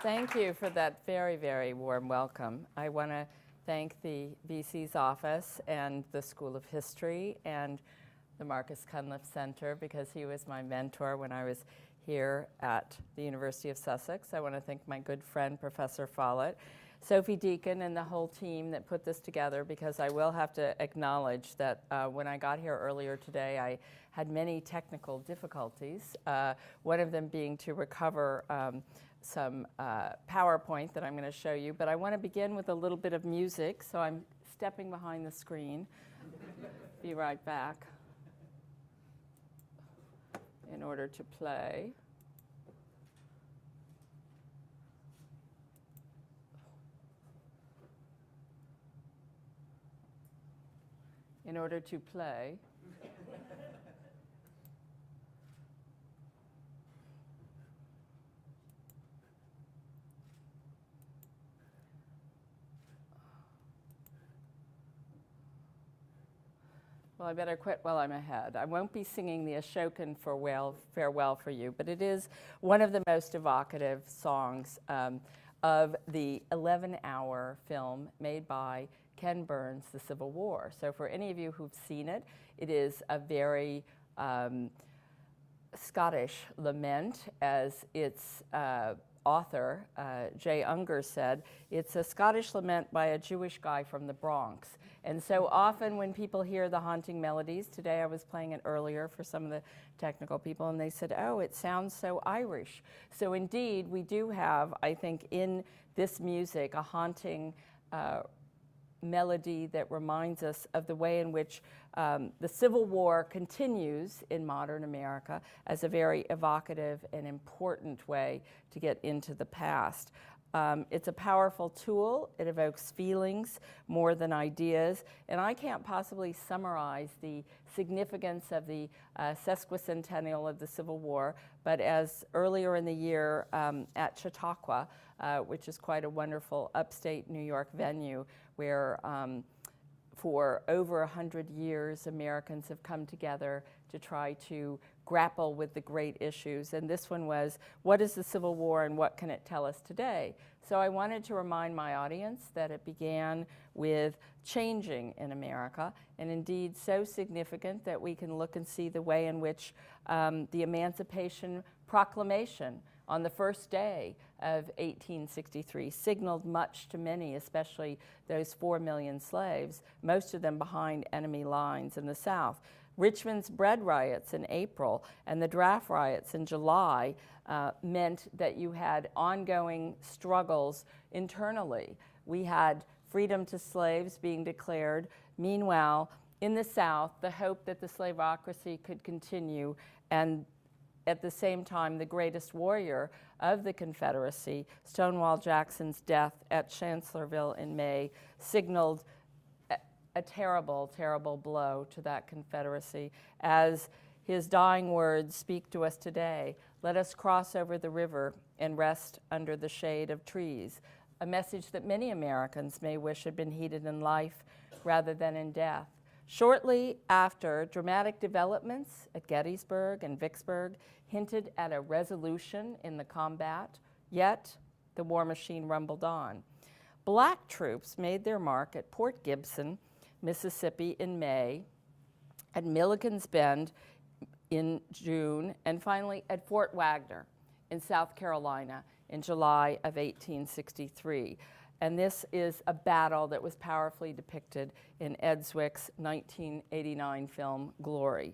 Thank you for that very, very warm welcome. I want to thank the VC's office and the School of History and the Marcus Cunliffe Center because he was my mentor when I was here at the University of Sussex. I want to thank my good friend, Professor Follett, Sophie Deacon, and the whole team that put this together, because I will have to acknowledge that when I got here earlier today, I had many technical difficulties, one of them being to recover some PowerPoint that I'm going to show you. But I want to begin with a little bit of music, so I'm stepping behind the screen. Be right back in order to play. In order to play. Well, I better quit while I'm ahead. I won't be singing the Ashokan Farewell for you, but it is one of the most evocative songs of the 11-hour film made by Ken Burns, The Civil War. So for any of you who've seen it, it is a very Scottish lament, as its author, J. Unger, said. It's a Scottish lament by a Jewish guy from the Bronx. And so often when people hear the haunting melodies, today I was playing it earlier for some of the technical people, and they said, oh, it sounds so Irish. So indeed, we do have, I think, in this music, a haunting melody that reminds us of the way in which the Civil War continues in modern America as a very evocative and important way to get into the past. It's a powerful tool. It evokes feelings more than ideas. And I can't possibly summarize the significance of the Sesquicentennial of the Civil War, but as earlier in the year at Chautauqua, which is quite a wonderful upstate New York venue where for over 100 years, Americans have come together to try to grapple with the great issues. And this one was, what is the Civil War and what can it tell us today? So I wanted to remind my audience that it began with changing in America, and indeed so significant that we can look and see the way in which the Emancipation Proclamation on the first day of 1863 signaled much to many, especially those 4 million slaves, most of them behind enemy lines in the South. Richmond's bread riots in April and the draft riots in July meant that you had ongoing struggles internally. We had freedom to slaves being declared. Meanwhile, in the South, the hope that the slaveocracy could continue, and at the same time, the greatest warrior of the Confederacy, Stonewall Jackson's death at Chancellorsville in May, signaled a terrible, terrible blow to that Confederacy. As his dying words speak to us today, let us cross over the river and rest under the shade of trees, a message that many Americans may wish had been heeded in life rather than in death. Shortly after, dramatic developments at Gettysburg and Vicksburg hinted at a resolution in the combat, yet the war machine rumbled on. Black troops made their mark at Port Gibson, Mississippi in May, at Milliken's Bend in June, and finally at Fort Wagner in South Carolina in July of 1863. And this is a battle that was powerfully depicted in Ed Zwick's 1989 film, Glory.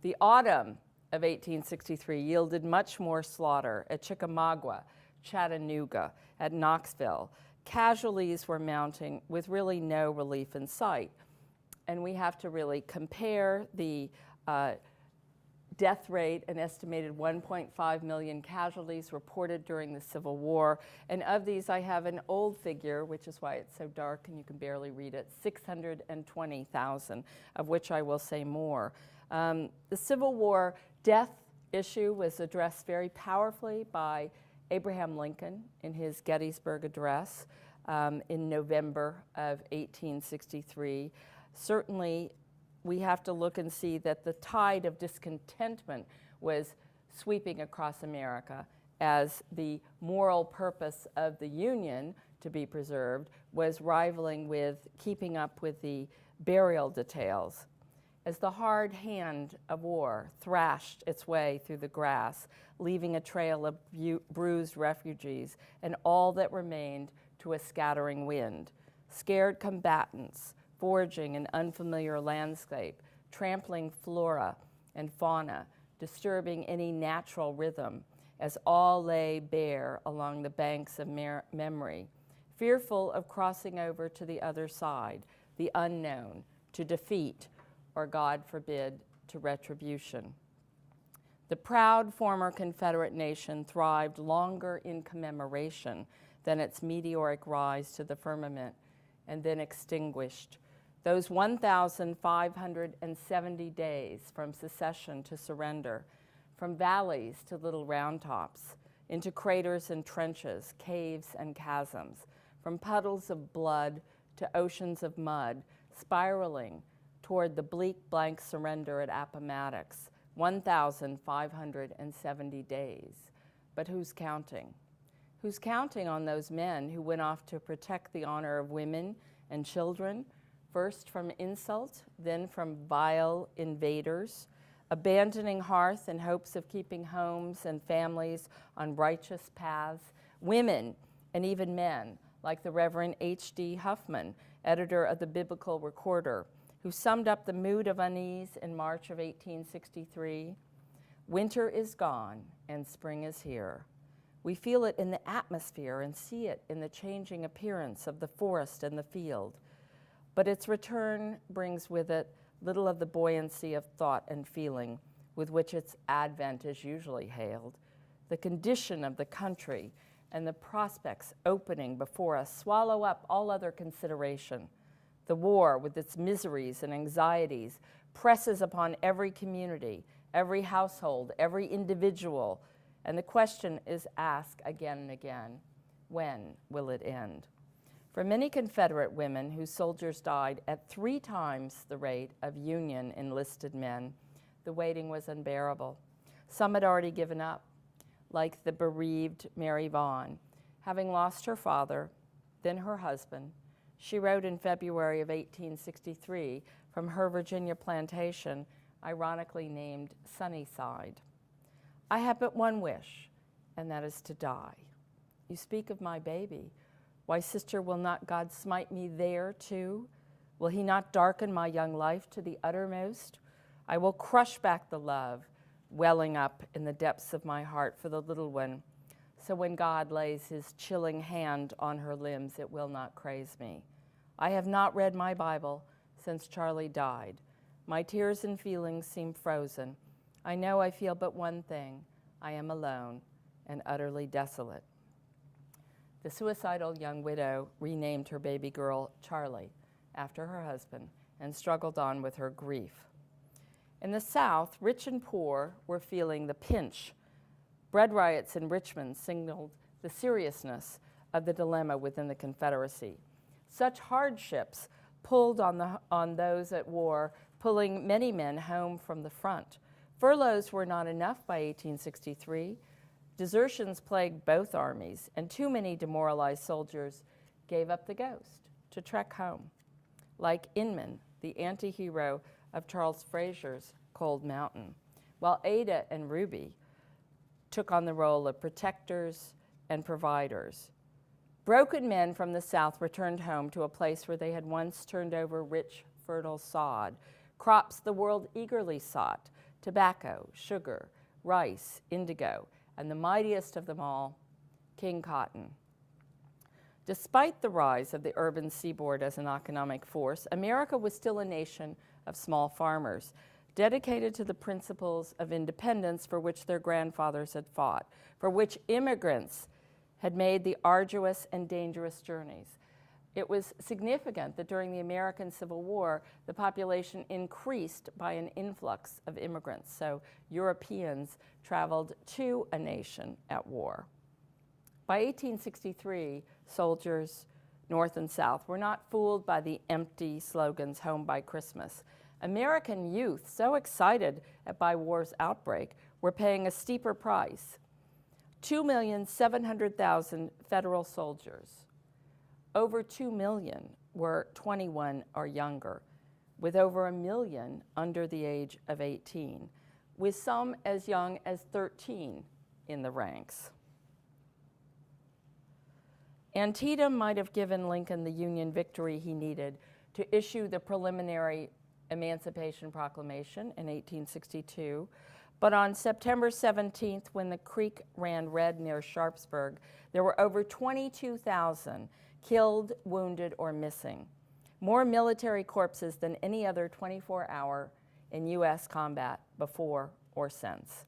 The autumn of 1863 yielded much more slaughter at Chickamauga, Chattanooga, at Knoxville. Casualties were mounting with really no relief in sight. And we have to really compare the death rate, an estimated 1.5 million casualties reported during the Civil War. And of these, I have an old figure, which is why it's so dark and you can barely read it, 620,000, of which I will say more. The Civil War death issue was addressed very powerfully by Abraham Lincoln in his Gettysburg Address in November of 1863. Certainly, we have to look and see that the tide of discontentment was sweeping across America, as the moral purpose of the Union to be preserved was rivaling with keeping up with the burial details. As the hard hand of war thrashed its way through the grass, leaving a trail of bruised refugees and all that remained to a scattering wind, scared combatants foraging in unfamiliar landscape, trampling flora and fauna, disturbing any natural rhythm, as all lay bare along the banks of memory, fearful of crossing over to the other side, the unknown, to defeat, or God forbid, to retribution. The proud former Confederate nation thrived longer in commemoration than its meteoric rise to the firmament and then extinguished. Those 1,570 days from secession to surrender, from valleys to little round tops, into craters and trenches, caves and chasms, from puddles of blood to oceans of mud, spiraling toward the bleak blank surrender at Appomattox, 1,570 days. But who's counting? Who's counting on those men who went off to protect the honor of women and children, first from insult, then from vile invaders, abandoning hearth in hopes of keeping homes and families on righteous paths, women and even men, like the Reverend H.D. Huffman, editor of the Biblical Recorder, who summed up the mood of unease in March of 1863. Winter is gone and spring is here. We feel it in the atmosphere and see it in the changing appearance of the forest and the field. But its return brings with it little of the buoyancy of thought and feeling with which its advent is usually hailed. The condition of the country and the prospects opening before us swallow up all other consideration. The war, with its miseries and anxieties, presses upon every community, every household, every individual, and the question is asked again and again, when will it end? For many Confederate women whose soldiers died at 3 times the rate of Union enlisted men, the waiting was unbearable. Some had already given up, like the bereaved Mary Vaughan. Having lost her father, then her husband, she wrote in February of 1863 from her Virginia plantation, ironically named Sunnyside. I have but one wish, and that is to die. You speak of my baby. Why, sister, will not God smite me there too? Will he not darken my young life to the uttermost? I will crush back the love welling up in the depths of my heart for the little one. So when God lays his chilling hand on her limbs, it will not craze me. I have not read my Bible since Charlie died. My tears and feelings seem frozen. I know I feel but one thing. I am alone and utterly desolate. The suicidal young widow renamed her baby girl Charlie after her husband and struggled on with her grief. In the South, rich and poor were feeling the pinch. Bread riots in Richmond signaled the seriousness of the dilemma within the Confederacy. Such hardships pulled on those at war, pulling many men home from the front. Furloughs were not enough by 1863. Desertions plagued both armies, and too many demoralized soldiers gave up the ghost to trek home, like Inman, the anti-hero of Charles Frazier's Cold Mountain, while Ada and Ruby took on the role of protectors and providers. Broken men from the South returned home to a place where they had once turned over rich, fertile sod, crops the world eagerly sought, tobacco, sugar, rice, indigo, and the mightiest of them all, King Cotton. Despite the rise of the urban seaboard as an economic force, America was still a nation of small farmers, dedicated to the principles of independence for which their grandfathers had fought, for which immigrants had made the arduous and dangerous journeys. It was significant that during the American Civil War, the population increased by an influx of immigrants. So Europeans traveled to a nation at war. By 1863, soldiers, North and South, were not fooled by the empty slogans, "Home by Christmas." American youth, so excited by war's outbreak, were paying a steeper price. 2,700,000 federal soldiers. Over 2 million were 21 or younger, with over 1 million under the age of 18, with some as young as 13 in the ranks. Antietam might have given Lincoln the Union victory he needed to issue the preliminary Emancipation Proclamation in 1862, but on September 17th, when the creek ran red near Sharpsburg, there were over 22,000 killed, wounded, or missing, more military corpses than any other 24-hour in U.S. combat before or since.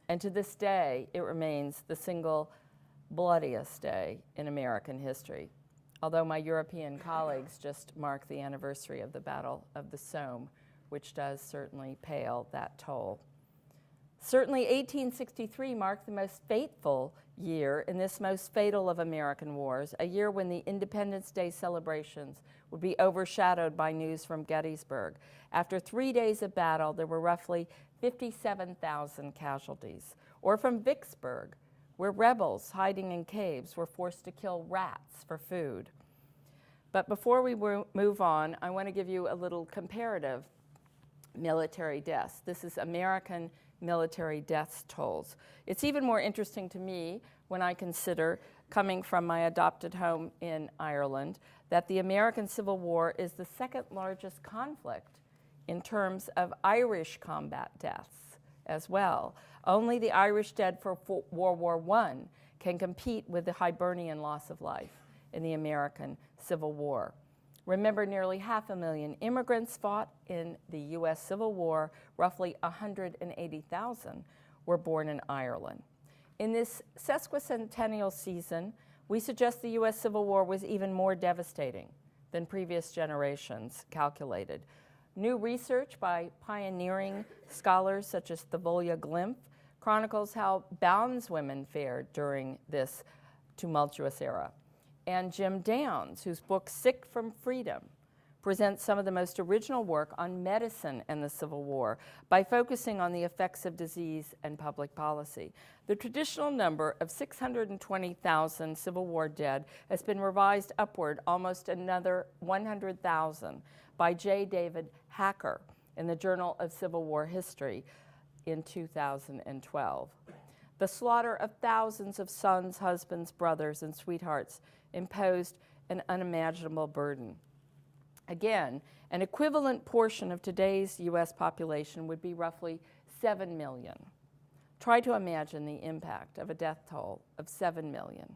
And to this day, it remains the single bloodiest day in American history, although my European colleagues just marked the anniversary of the Battle of the Somme, which does certainly pale that toll. Certainly 1863 marked the most fateful year in this most fatal of American wars, a year when the Independence Day celebrations would be overshadowed by news from Gettysburg. After 3 days of battle, there were roughly 57,000 casualties. Or from Vicksburg, where rebels hiding in caves were forced to kill rats for food. But before we move on, I want to give you a little comparative military deaths. This is American military deaths tolls. It's even more interesting to me when I consider, coming from my adopted home in Ireland, that the American Civil War is the second largest conflict in terms of Irish combat deaths as well. Only the Irish dead for World War I can compete with the Hibernian loss of life in the American Civil War. Remember, nearly 500,000 immigrants fought in the U.S. Civil War. Roughly 180,000 were born in Ireland. In this sesquicentennial season, we suggest the U.S. Civil War was even more devastating than previous generations calculated. New research by pioneering scholars such as Thavolia Glimpf chronicles how bownswomen fared during this tumultuous era. And Jim Downs, whose book Sick from Freedom presents some of the most original work on medicine and the Civil War by focusing on the effects of disease and public policy. The traditional number of 620,000 Civil War dead has been revised upward almost another 100,000 by J. David Hacker in the Journal of Civil War History in 2012. The slaughter of thousands of sons, husbands, brothers, and sweethearts imposed an unimaginable burden. Again, an equivalent portion of today's U.S. population would be roughly 7 million. Try to imagine the impact of a death toll of 7 million.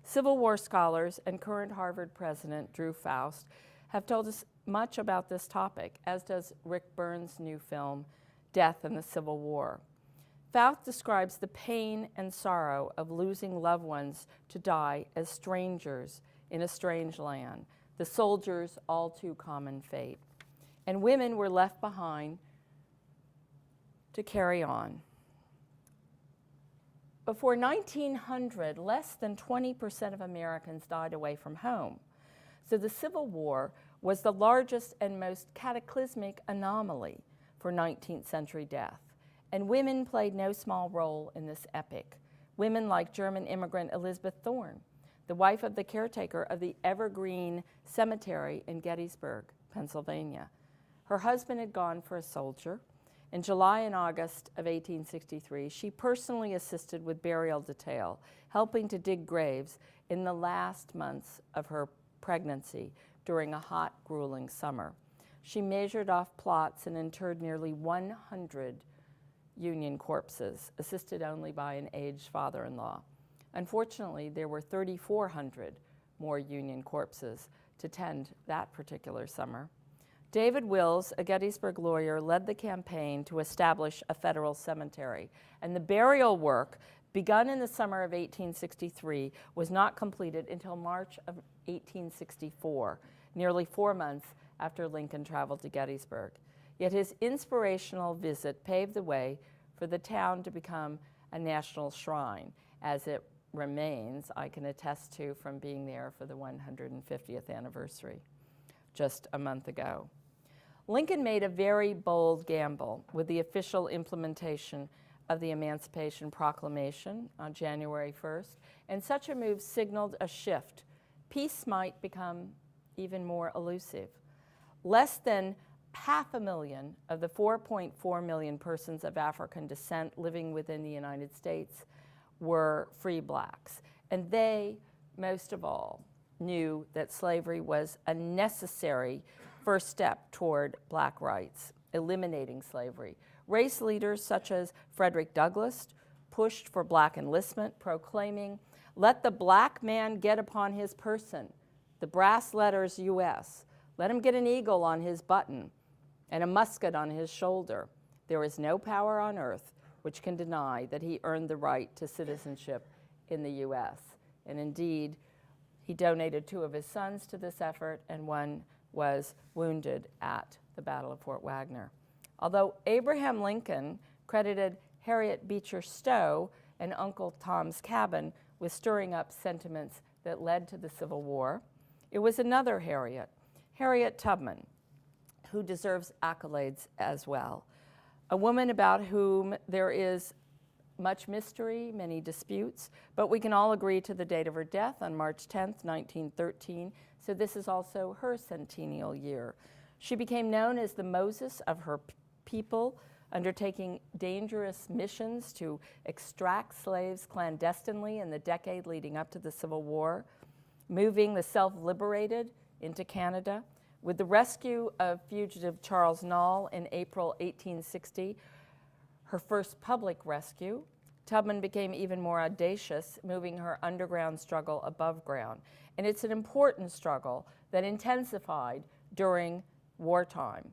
Civil War scholars and current Harvard president Drew Faust have told us much about this topic, as does Rick Burns' new film, Death in the Civil War. Faust describes the pain and sorrow of losing loved ones to die as strangers in a strange land, the soldiers' all too common fate. And women were left behind to carry on. Before 1900, less than 20% of Americans died away from home. So the Civil War was the largest and most cataclysmic anomaly for 19th century death. And women played no small role in this epic. Women like German immigrant Elizabeth Thorne, the wife of the caretaker of the Evergreen Cemetery in Gettysburg, Pennsylvania. Her husband had gone for a soldier. In July and August of 1863, she personally assisted with burial detail, helping to dig graves in the last months of her pregnancy during a hot, grueling summer. She measured off plots and interred nearly 100 Union corpses, assisted only by an aged father-in-law. Unfortunately, there were 3,400 more Union corpses to tend that particular summer. David Wills, a Gettysburg lawyer, led the campaign to establish a federal cemetery, and the burial work, begun in the summer of 1863, was not completed until March of 1864, nearly 4 months after Lincoln traveled to Gettysburg. Yet his inspirational visit paved the way for the town to become a national shrine, as it remains, I can attest to from being there for the 150th anniversary just a month ago. Lincoln made a very bold gamble with the official implementation of the Emancipation Proclamation on January 1st, and such a move signaled a shift. Peace might become even more elusive. Less than 500,000 of the 4.4 million persons of African descent living within the United States were free blacks, and they, most of all, knew that slavery was a necessary first step toward black rights, eliminating slavery. Race leaders such as Frederick Douglass pushed for black enlistment, proclaiming, "Let the black man get upon his person the brass letters U.S. Let him get an eagle on his button and a musket on his shoulder. There is no power on earth which can deny that he earned the right to citizenship in the U.S." And indeed, he donated 2 of his sons to this effort, and one was wounded at the Battle of Fort Wagner. Although Abraham Lincoln credited Harriet Beecher Stowe and Uncle Tom's Cabin with stirring up sentiments that led to the Civil War, it was another Harriet Tubman, who deserves accolades as well. A woman about whom there is much mystery, many disputes, but we can all agree to the date of her death on March 10th, 1913, so this is also her centennial year. She became known as the Moses of her people, undertaking dangerous missions to extract slaves clandestinely in the decade leading up to the Civil War, moving the self-liberated into Canada. With the rescue of fugitive Charles Knoll in April 1860, her first public rescue, Tubman became even more audacious, moving her underground struggle above ground. And it's an important struggle that intensified during wartime.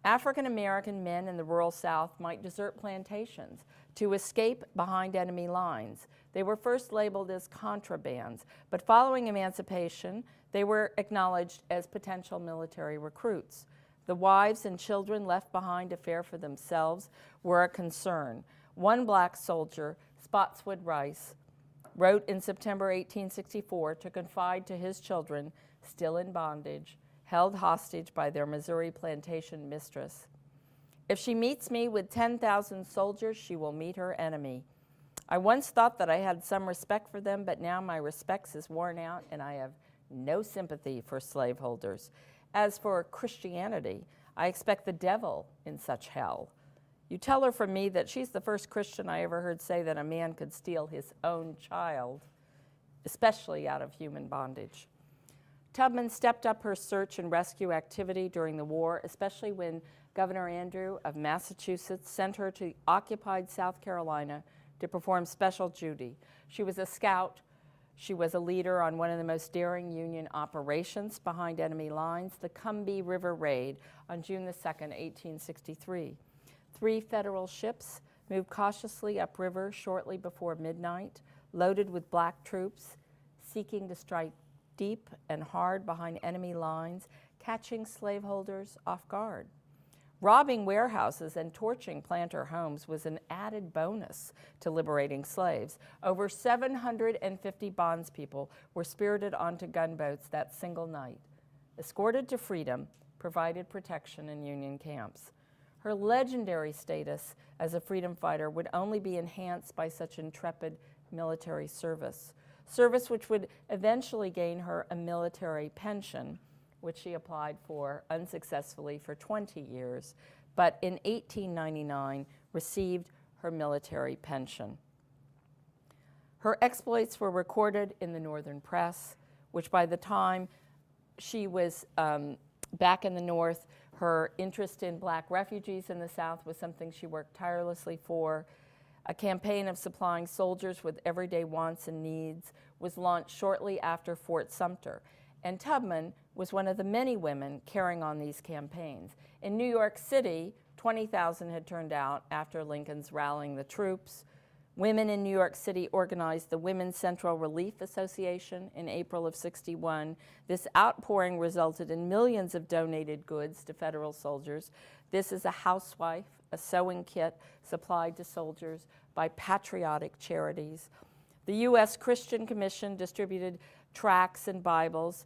African American men in the rural South might desert plantations to escape behind enemy lines. They were first labeled as contrabands, but following emancipation, they were acknowledged as potential military recruits. The wives and children left behind to fare for themselves were a concern. One black soldier, Spotswood Rice, wrote in September 1864 to confide to his children, still in bondage, held hostage by their Missouri plantation mistress, "If she meets me with 10,000 soldiers, she will meet her enemy. I once thought that I had some respect for them, but now my respect is worn out and I have no sympathy for slaveholders. As for Christianity, I expect the devil in such hell. You tell her from me that she's the first Christian I ever heard say that a man could steal his own child, especially out of human bondage." Tubman stepped up her search and rescue activity during the war, especially when Governor Andrew of Massachusetts sent her to occupied South Carolina to perform special duty. She was a scout. She was a leader on one of the most daring Union operations behind enemy lines, the Cumby River Raid on June the 2nd, 1863. 3 federal ships moved cautiously upriver shortly before midnight, loaded with black troops, seeking to strike deep and hard behind enemy lines, catching slaveholders off guard. Robbing warehouses and torching planter homes was an added bonus to liberating slaves. Over 750 bondspeople were spirited onto gunboats that single night, escorted to freedom, provided protection in Union camps. Her legendary status as a freedom fighter would only be enhanced by such intrepid military service which would eventually gain her a military pension, which she applied for unsuccessfully for 20 years, but in 1899 received her military pension. Her exploits were recorded in the Northern press, which by the time she was back in the North, her interest in black refugees in the South was something she worked tirelessly for. A campaign of supplying soldiers with everyday wants and needs was launched shortly after Fort Sumter, and Tubman was one of the many women carrying on these campaigns. In New York City, 20,000 had turned out after Lincoln's rallying the troops. Women in New York City organized the Women's Central Relief Association in April of '61. This outpouring resulted in millions of donated goods to federal soldiers. This is a housewife, a sewing kit supplied to soldiers by patriotic charities. The U.S. Christian Commission distributed tracts and Bibles.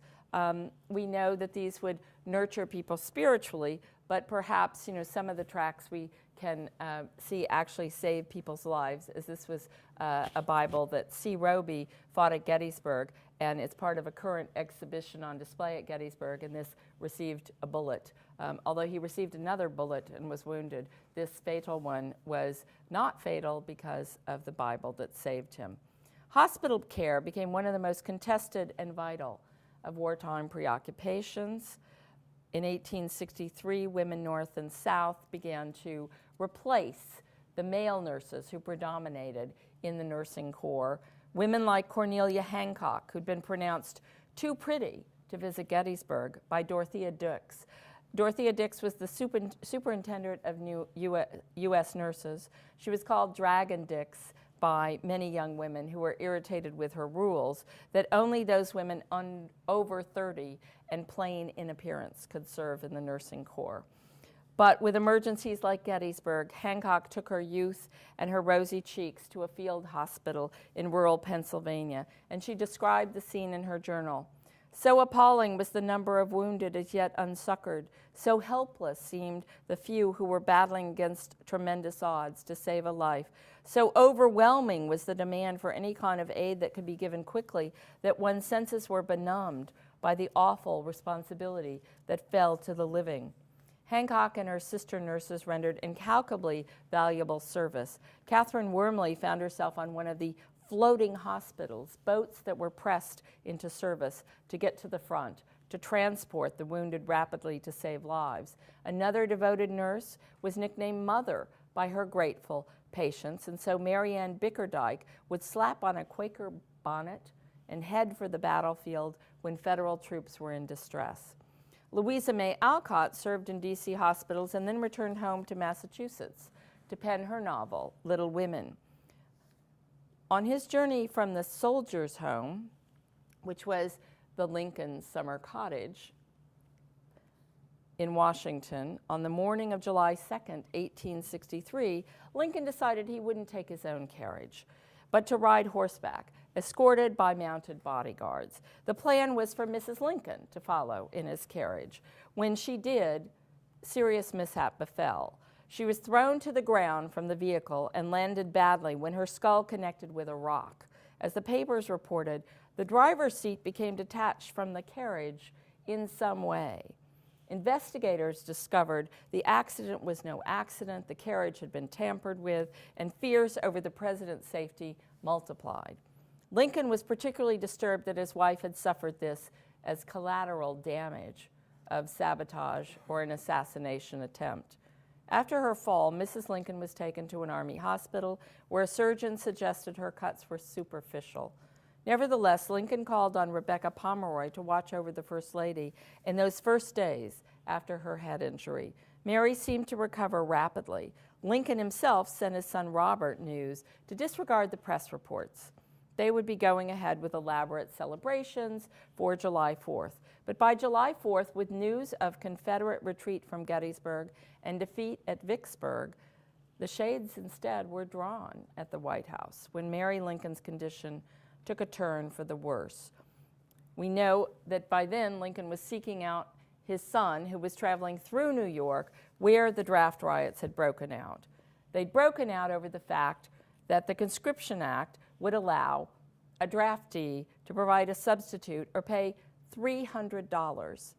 We know that these would nurture people spiritually, but perhaps, some of the tracts we can see actually save people's lives, as this was a Bible that C. Roby fought at Gettysburg, and it's part of a current exhibition on display at Gettysburg, and this received a bullet. Although he received another bullet and was wounded, this fatal one was not fatal because of the Bible that saved him. Hospital care became one of the most contested and vital of wartime preoccupations. In 1863, women North and South began to replace the male nurses who predominated in the nursing corps. Women like Cornelia Hancock, who'd been pronounced too pretty to visit Gettysburg by Dorothea Dix. Dorothea Dix was the superintendent of U.S. nurses. She was called Dragon Dix by many young women who were irritated with her rules that only those women over 30 and plain in appearance could serve in the nursing corps. But with emergencies like Gettysburg, Hancock took her youth and her rosy cheeks to a field hospital in rural Pennsylvania, and she described the scene in her journal. So appalling was the number of wounded as yet unsuccored. So helpless seemed the few who were battling against tremendous odds to save a life. So overwhelming was the demand for any kind of aid that could be given quickly that one's senses were benumbed by the awful responsibility that fell to the living. Hancock and her sister nurses rendered incalculably valuable service. Catherine Wormley found herself on one of the floating hospitals, boats that were pressed into service to get to the front, to transport the wounded rapidly to save lives. Another devoted nurse was nicknamed Mother by her grateful patients, and so Mary Ann Bickerdike would slap on a Quaker bonnet and head for the battlefield when Federal troops were in distress. Louisa May Alcott served in D.C. hospitals and then returned home to Massachusetts to pen her novel, Little Women. On his journey from the Soldiers' Home, which was the Lincoln summer cottage in Washington, on the morning of July 2nd, 1863, Lincoln decided he wouldn't take his own carriage, but to ride horseback, escorted by mounted bodyguards. The plan was for Mrs. Lincoln to follow in his carriage. When she did, serious mishap befell. She was thrown to the ground from the vehicle and landed badly when her skull connected with a rock. As the papers reported, the driver's seat became detached from the carriage in some way. Investigators discovered the accident was no accident, the carriage had been tampered with, and fears over the president's safety multiplied. Lincoln was particularly disturbed that his wife had suffered this as collateral damage of sabotage or an assassination attempt. After her fall, Mrs. Lincoln was taken to an Army hospital where a surgeon suggested her cuts were superficial. Nevertheless, Lincoln called on Rebecca Pomeroy to watch over the First Lady in those first days after her head injury. Mary seemed to recover rapidly. Lincoln himself sent his son Robert news to disregard the press reports. They would be going ahead with elaborate celebrations for July 4th. But by July 4th, with news of Confederate retreat from Gettysburg and defeat at Vicksburg, the shades instead were drawn at the White House when Mary Lincoln's condition took a turn for the worse. We know that by then Lincoln was seeking out his son, who was traveling through New York, where the draft riots had broken out. They'd broken out over the fact that the Conscription Act would allow a draftee to provide a substitute or pay $300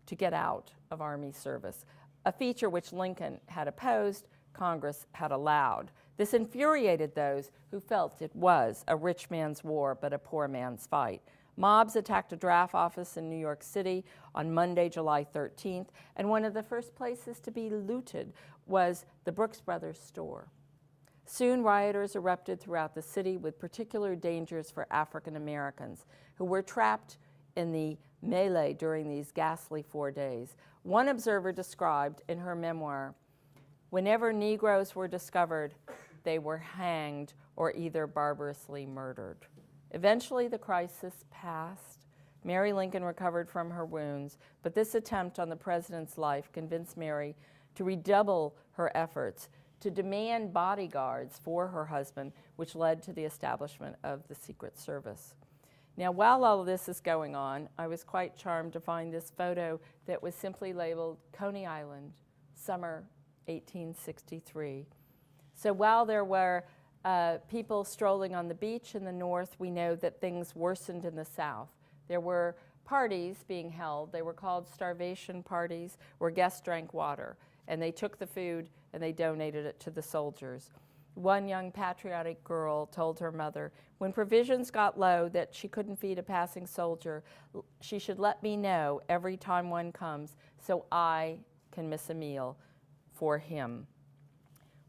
to get out of Army service, a feature which Lincoln had opposed, Congress had allowed. This infuriated those who felt it was a rich man's war but a poor man's fight. Mobs attacked a draft office in New York City on Monday, July 13th, and one of the first places to be looted was the Brooks Brothers store. Soon, rioters erupted throughout the city with particular dangers for African Americans who were trapped in the melee during these ghastly 4 days. One observer described in her memoir, whenever Negroes were discovered, they were hanged or either barbarously murdered. Eventually, the crisis passed. Mary Lincoln recovered from her wounds, but this attempt on the president's life convinced Mary to redouble her efforts to demand bodyguards for her husband, which led to the establishment of the Secret Service. Now, while all of this is going on, I was quite charmed to find this photo that was simply labeled Coney Island, summer 1863. So while there were people strolling on the beach in the north, we know that things worsened in the south. There were parties being held. They were called starvation parties, where guests drank water, and they took the food and they donated it to the soldiers. One young patriotic girl told her mother, when provisions got low that she couldn't feed a passing soldier, she should let me know every time one comes so I can miss a meal for him.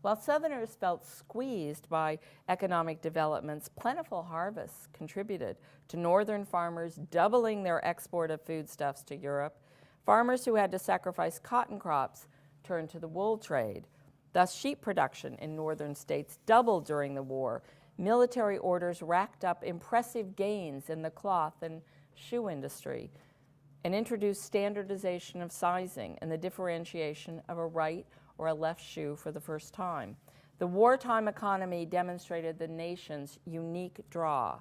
While Southerners felt squeezed by economic developments, plentiful harvests contributed to Northern farmers doubling their export of foodstuffs to Europe. Farmers who had to sacrifice cotton crops turned to the wool trade. Thus, sheep production in Northern states doubled during the war. Military orders racked up impressive gains in the cloth and shoe industry and introduced standardization of sizing and the differentiation of a right or a left shoe for the first time. The wartime economy demonstrated the nation's unique draw.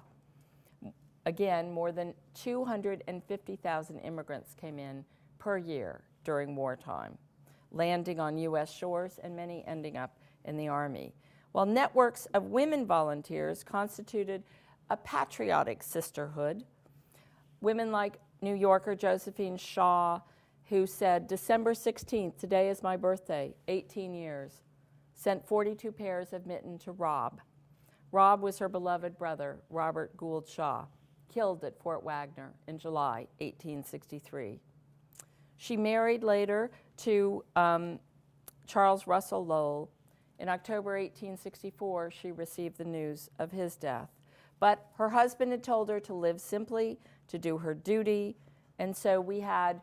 Again, more than 250,000 immigrants came in per year during wartime, landing on U.S. shores and many ending up in the Army. While networks of women volunteers constituted a patriotic sisterhood, women like New Yorker Josephine Shaw, who said, December 16th, today is my birthday, 18 years, sent 42 pairs of mitten to Rob. Rob was her beloved brother, Robert Gould Shaw, killed at Fort Wagner in July 1863. She married later to Charles Russell Lowell. In October 1864, she received the news of his death. But her husband had told her to live simply, to do her duty, and so we had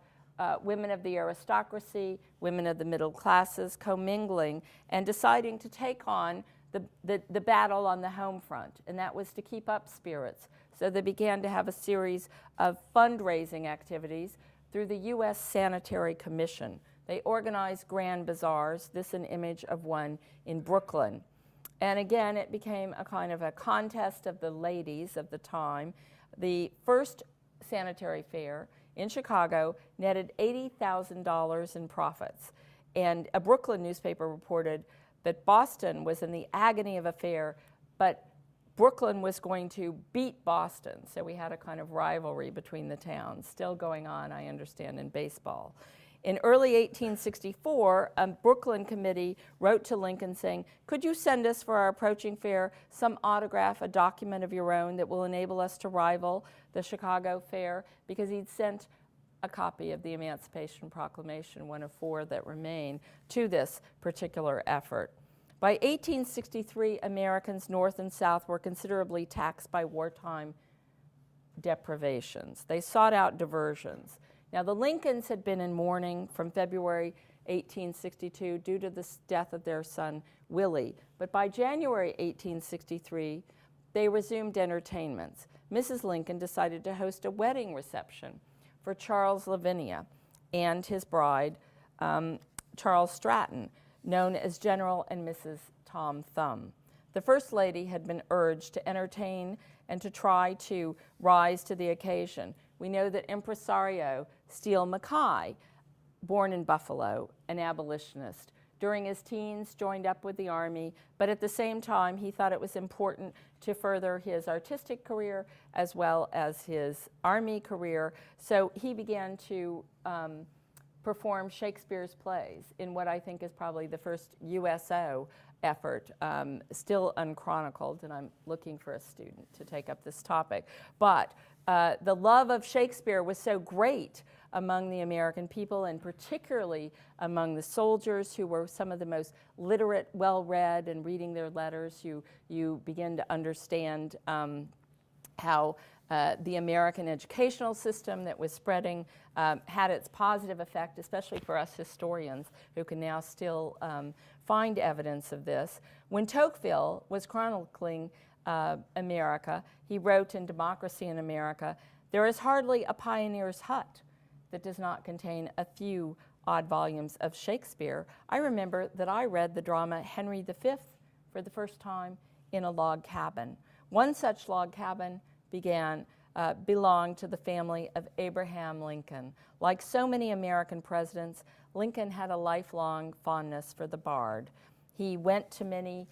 women of the aristocracy, women of the middle classes commingling and deciding to take on the battle on the home front, and that was to keep up spirits. So they began to have a series of fundraising activities through the U.S. Sanitary Commission. They organized grand bazaars, this an image of one in Brooklyn. And again, it became a kind of a contest of the ladies of the time. The first sanitary fair in Chicago netted $80,000 in profits. And a Brooklyn newspaper reported that Boston was in the agony of a fair, but Brooklyn was going to beat Boston. So we had a kind of rivalry between the towns, still going on, I understand, in baseball. In early 1864, a Brooklyn committee wrote to Lincoln saying, could you send us for our approaching fair some autograph, a document of your own that will enable us to rival the Chicago Fair? Because he'd sent a copy of the Emancipation Proclamation, one of 4 that remain, to this particular effort. By 1863, Americans north and south were considerably taxed by wartime deprivations. They sought out diversions. Now, the Lincolns had been in mourning from February 1862 due to the death of their son, Willie. But by January 1863, they resumed entertainments. Mrs. Lincoln decided to host a wedding reception for Charles Lavinia and his bride, Charles Stratton, known as General and Mrs. Tom Thumb. The First Lady had been urged to entertain and to try to rise to the occasion. We know that impresario Steele Mackay, born in Buffalo, an abolitionist, during his teens joined up with the Army, but at the same time he thought it was important to further his artistic career as well as his Army career. So he began to perform Shakespeare's plays in what I think is probably the first USO effort, still unchronicled, and I'm looking for a student to take up this topic. But the love of Shakespeare was so great among the American people, and particularly among the soldiers, who were some of the most literate, well-read, and reading their letters, you begin to understand how the American educational system that was spreading had its positive effect, especially for us historians who can now still find evidence of this. When Tocqueville was chronicling America, he wrote in Democracy in America, "There is hardly a pioneer's hut that does not contain a few odd volumes of Shakespeare." I remember that I read the drama Henry V for the first time in a log cabin. One such log cabin began belonged to the family of Abraham Lincoln. Like so many American presidents, Lincoln had a lifelong fondness for the bard. He went to many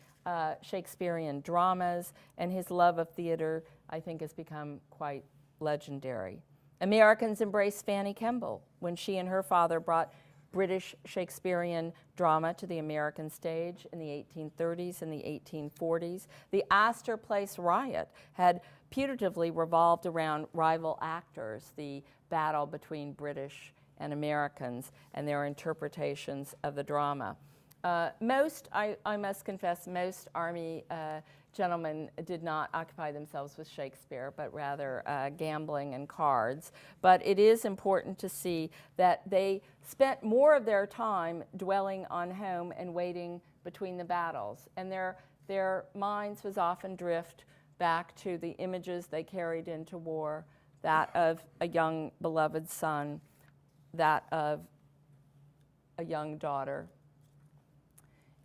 Shakespearean dramas, and his love of theater, I think, has become quite legendary. Americans embraced Fanny Kemble when she and her father brought British Shakespearean drama to the American stage in the 1830s and the 1840s. The Astor Place riot had putatively revolved around rival actors, the battle between British and Americans and their interpretations of the drama. I must confess, most Army gentlemen did not occupy themselves with Shakespeare, but rather gambling and cards. But it is important to see that they spent more of their time dwelling on home and waiting between the battles. And their minds was often drift back to the images they carried into war, that of a young beloved son, that of a young daughter.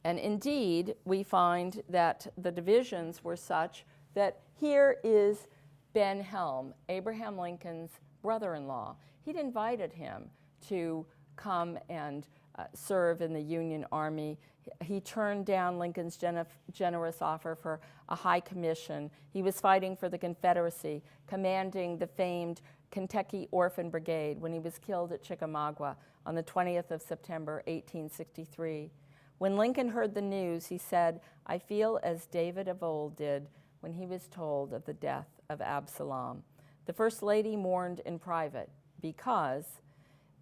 And indeed, we find that the divisions were such that here is Ben Helm, Abraham Lincoln's brother-in-law. He'd invited him to come and serve in the Union Army. He turned down Lincoln's generous offer for a high commission. He was fighting for the Confederacy, commanding the famed Kentucky Orphan Brigade when he was killed at Chickamauga on the 20th of September, 1863. When Lincoln heard the news, he said, "I feel as David of old did when he was told of the death of Absalom." The First Lady mourned in private because,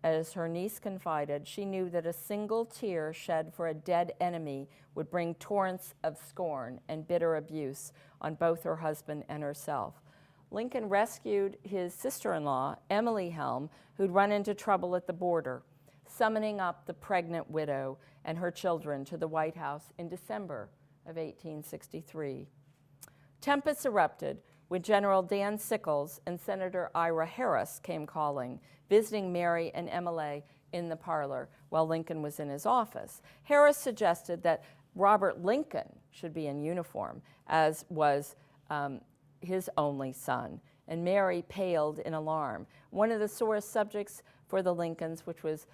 as her niece confided, she knew that a single tear shed for a dead enemy would bring torrents of scorn and bitter abuse on both her husband and herself. Lincoln rescued his sister-in-law, Emily Helm, who'd run into trouble at the border, summoning up the pregnant widow and her children to the White House in December of 1863. Tempests erupted when General Dan Sickles and Senator Ira Harris came calling, visiting Mary and Emily in the parlor while Lincoln was in his office. Harris suggested that Robert Lincoln should be in uniform, as was his only son, and Mary paled in alarm. One of the sorest subjects for the Lincolns, which was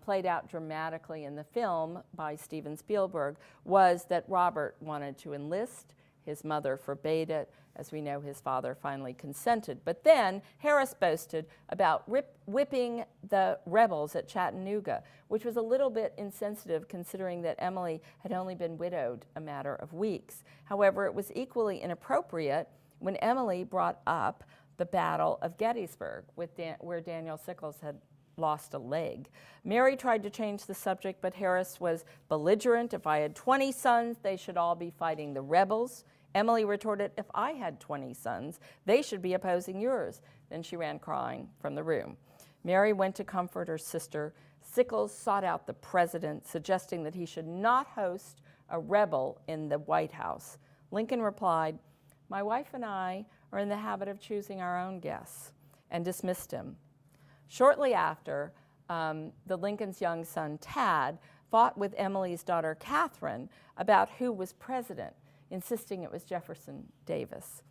played out dramatically in the film by Steven Spielberg, was that Robert wanted to enlist. His mother forbade it. As we know, his father finally consented. But then Harris boasted about whipping the rebels at Chattanooga, which was a little bit insensitive considering that Emily had only been widowed a matter of weeks. However, it was equally inappropriate when Emily brought up the Battle of Gettysburg, where Daniel Sickles had lost a leg. Mary tried to change the subject, but Harris was belligerent. "If I had 20 sons, they should all be fighting the rebels." Emily retorted, "If I had 20 sons, they should be opposing yours." Then she ran crying from the room. Mary went to comfort her sister. Sickles sought out the president, suggesting that he should not host a rebel in the White House. Lincoln replied, "My wife and I are in the habit of choosing our own guests," and dismissed him. Shortly after, the Lincoln's young son, Tad, fought with Emily's daughter, Catherine, about who was president, insisting it was Jefferson Davis.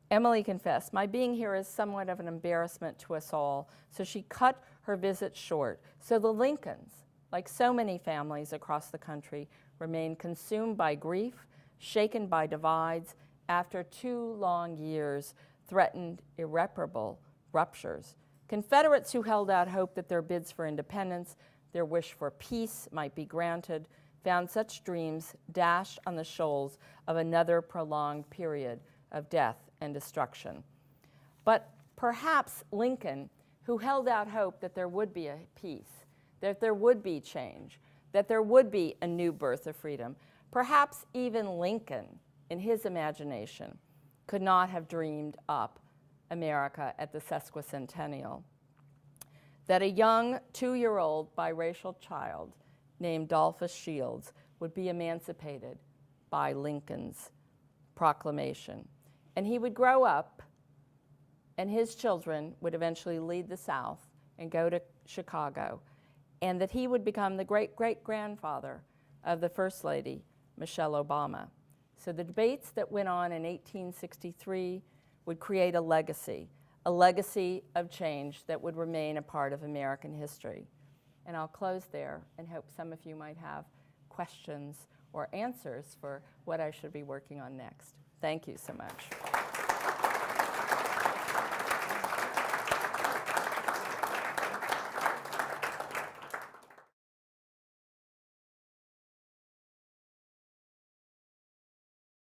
Emily confessed, "My being here is somewhat of an embarrassment to us all," so she cut her visit short. So the Lincolns, like so many families across the country, remained consumed by grief, shaken by divides, after 2 long years threatened irreparable ruptures. Confederates who held out hope that their bids for independence, their wish for peace might be granted, found such dreams dashed on the shoals of another prolonged period of death and destruction. But perhaps Lincoln, who held out hope that there would be a peace, that there would be change, that there would be a new birth of freedom, perhaps even Lincoln, in his imagination, could not have dreamed up America at the Sesquicentennial. That a young 2-year-old biracial child named Dolphus Shields would be emancipated by Lincoln's proclamation. And he would grow up, and his children would eventually lead the South and go to Chicago, and that he would become the great-great-grandfather of the First Lady, Michelle Obama. So the debates that went on in 1863 would create a legacy a legacy of change that would remain a part of American history. And I'll close there and hope some of you might have questions or answers for what I should be working on next. Thank you so much.